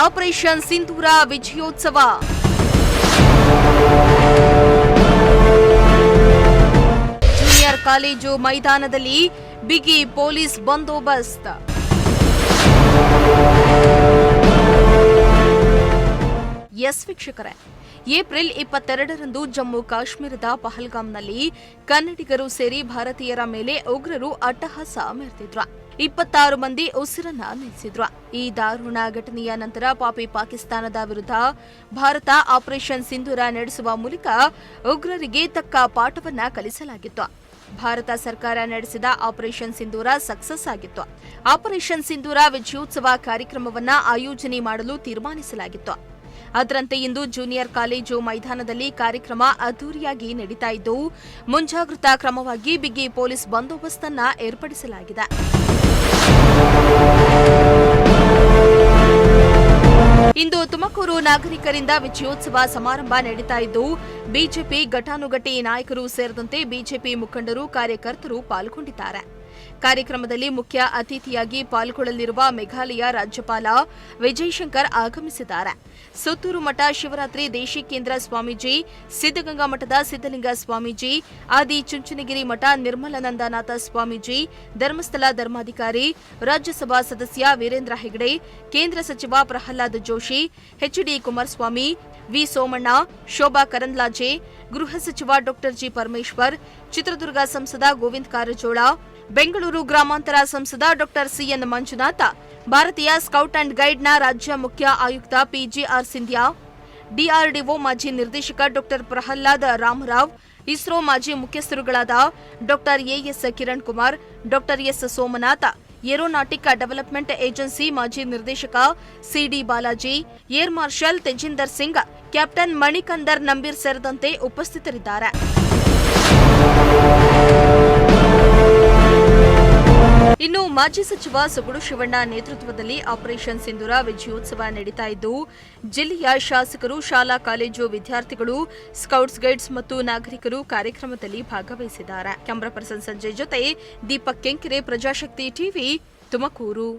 Operation ಸಿಂಧೂರ ವಿಜಯೋತ್ಸವ. Junior college ಮೈದಾನದಲ್ಲಿ ಬಿಗಿ ಪೊಲೀಸ್ ಬಂದೋಬಸ್ತ್. ಎಸ್ ವೀಕ್ಷಕರೇ, ಏಪ್ರಿಲ್ 22ರಂದು ಜಮ್ಮು ಕಾಶ್ಮೀರದ ಪಹಲ್ಗಾಮ್ನಲ್ಲಿ ಕನ್ನಡಿಗರು ಸೇರಿ ಭಾರತೀಯರ ಮೇಲೆ ಉಗ್ರರು ಅಟ್ಟಹಾಸ ಮೆರೆದಿದ್ರು. 26 ಮಂದಿ ಉಸಿರನ್ನ ನಿಲ್ಲಿಸಿದ್ರು. ಈ ದಾರುಣ ಘಟನೆಯ ನಂತರ ಪಾಕಿಸ್ತಾನದ ವಿರುದ್ಧ ಭಾರತ ಆಪರೇಷನ್ ಸಿಂಧೂರ ನಡೆಸುವ ಮೂಲಕ ಉಗ್ರರಿಗೆ ತಕ್ಕ ಪಾಠವನ್ನ ಕಲಿಸಲಾಗಿತ್ತು. ಭಾರತ ಸರ್ಕಾರ ನಡೆಸಿದ ಆಪರೇಷನ್ ಸಿಂಧೂರ ಸಕ್ಸಸ್ ಆಗಿತ್ತು. ಆಪರೇಷನ್ ಸಿಂಧೂರ ವಿಜಯೋತ್ಸವ ಕಾರ್ಯಕ್ರಮವನ್ನ ಆಯೋಜನೆ ಮಾಡಲು ತೀರ್ಮಾನಿಸಲಾಗಿತ್ತು. ಅದರಂತೆ ಇಂದು ಜೂನಿಯರ್ ಕಾಲೇಜು ಮೈದಾನದಲ್ಲಿ ಕಾರ್ಯಕ್ರಮ ಅದ್ದೂರಿಯಾಗಿ ನಡೀತಾ ಇದ್ದು, ಮುಂಜಾಗ್ರತಾ ಕ್ರಮವಾಗಿ ಬಿಗಿ ಪೊಲೀಸ್ ಬಂದೋಬಸ್ತ್ ಅನ್ನು ಏರ್ಪಡಿಸಲಾಗಿದೆ. ಇಂದು ತುಮಕೂರು ನಾಗರಿಕರಿಂದ ವಿಜಯೋತ್ಸವ ಸಮಾರಂಭ ನಡೀತಾ ಇದ್ದು, ಬಿಜೆಪಿ ಘಟಾನುಘಟಿ ನಾಯಕರು ಸೇರಿದಂತೆ ಬಿಜೆಪಿ ಮುಖಂಡರು, ಕಾರ್ಯಕರ್ತರು ಪಾಲ್ಗೊಂಡಿದ್ದಾರೆ. ಕಾರ್ಯಕ್ರಮದಲ್ಲಿ ಮುಖ್ಯ ಅತಿಥಿಯಾಗಿ ಪಾಲ್ಗೊಳ್ಳಲಿರುವ ಮೇಘಾಲಯ ರಾಜ್ಯಪಾಲ ವಿಜಯಶಂಕರ್ ಆಗಮಿಸಿದ್ದಾರೆ. ಸುತ್ತೂರು ಮಠ ಶಿವರಾತ್ರಿ ದೇಶಿಕೇಂದ್ರ ಸ್ವಾಮೀಜಿ, ಸಿದ್ದಗಂಗಾ ಮಠದ ಸಿದ್ದಲಿಂಗ ಸ್ವಾಮೀಜಿ, ಆದಿ ಚುಂಚನಗಿರಿ ಮಠ ನಿರ್ಮಲಾನಂದನಾಥ ಸ್ವಾಮೀಜಿ, ಧರ್ಮಸ್ಥಳ ಧರ್ಮಾಧಿಕಾರಿ, ರಾಜ್ಯಸಭಾ ಸದಸ್ಯ ವೀರೇಂದ್ರ ಹೆಗಡೆ, ಕೇಂದ್ರ ಸಚಿವ ಪ್ರಹ್ಲಾದ್ ಜೋಶಿ, ಎಚ್ಡಿ ಕುಮಾರಸ್ವಾಮಿ, ವಿ ಸೋಮಣ್ಣ, ಶೋಭಾ ಕರಂದ್ಲಾಜೆ, ಗೃಹ ಸಚಿವ ಡಾ ಜಿ ಪರಮೇಶ್ವರ್, ಚಿತ್ರದುರ್ಗ ಸಂಸದ ಗೋವಿಂದ ಕಾರಜೋಳ, ಬೆಂಗಳೂರು ಗ್ರಾಮಾಂತರ ಸಂಸದ ಡಾ ಸಿಎನ್ ಮಂಜುನಾಥ, ಭಾರತೀಯ ಸ್ಕೌಟ್ ಅಂಡ್ ಗೈಡ್ನ ರಾಜ್ಯ ಮುಖ್ಯ ಆಯುಕ್ತ ಪಿಜಿಆರ್ ಸಿಂಧ್ಯಾ, ಡಿಆರ್ಡಿಒ ಮಾಜಿ ನಿರ್ದೇಶಕ ಡಾ ಪ್ರಹ್ಲಾದ್ ರಾಮರಾವ್, ಇಸ್ರೋ ಮಾಜಿ ಮುಖ್ಯಸ್ಥರುಗಳಾದ ಡಾ ಎಎಸ್ ಕಿರಣ್ ಕುಮಾರ್, ಡಾ S Somnath, aeronautic development agency ಮಾಜಿ ನಿರ್ದೇಶಕ CD Balaji, air marshal Tejinder Singh, captain Manikandar Nambiar ಸೇರಿದಂತೆ ಉಪಸ್ಥಿತರಿದ್ದಾರೆ. ಇನ್ನು ಮಾಜಿ ಸಚಿವ ಸುಗುಡು ಶಿವಣ್ಣ ನೇತೃತ್ವದಲ್ಲಿ ಆಪರೇಷನ್ ಸಿಂಧೂರ ವಿಜಯೋತ್ಸವ ನಡೀತಾ ಇದ್ದು, ಜಿಲ್ಲೆಯ ಶಾಸಕರು, ಶಾಲಾ ಕಾಲೇಜು ವಿದ್ಯಾರ್ಥಿಗಳು, ಸ್ಕೌಟ್ಸ್ ಗೈಡ್ಸ್ ಮತ್ತು ನಾಗರಿಕರು ಕಾರ್ಯಕ್ರಮದಲ್ಲಿ ಭಾಗವಹಿಸಿದ್ದಾರೆ. ಕ್ಯಾಮರಾ ಪರ್ಸನ್ ಸಂಜಯ್ ಜೊತೆ ದೀಪಕ್ ಕೆಂಕೆರೆ, ಪ್ರಜಾಶಕ್ತಿ ಟಿವಿ, ತುಮಕೂರು.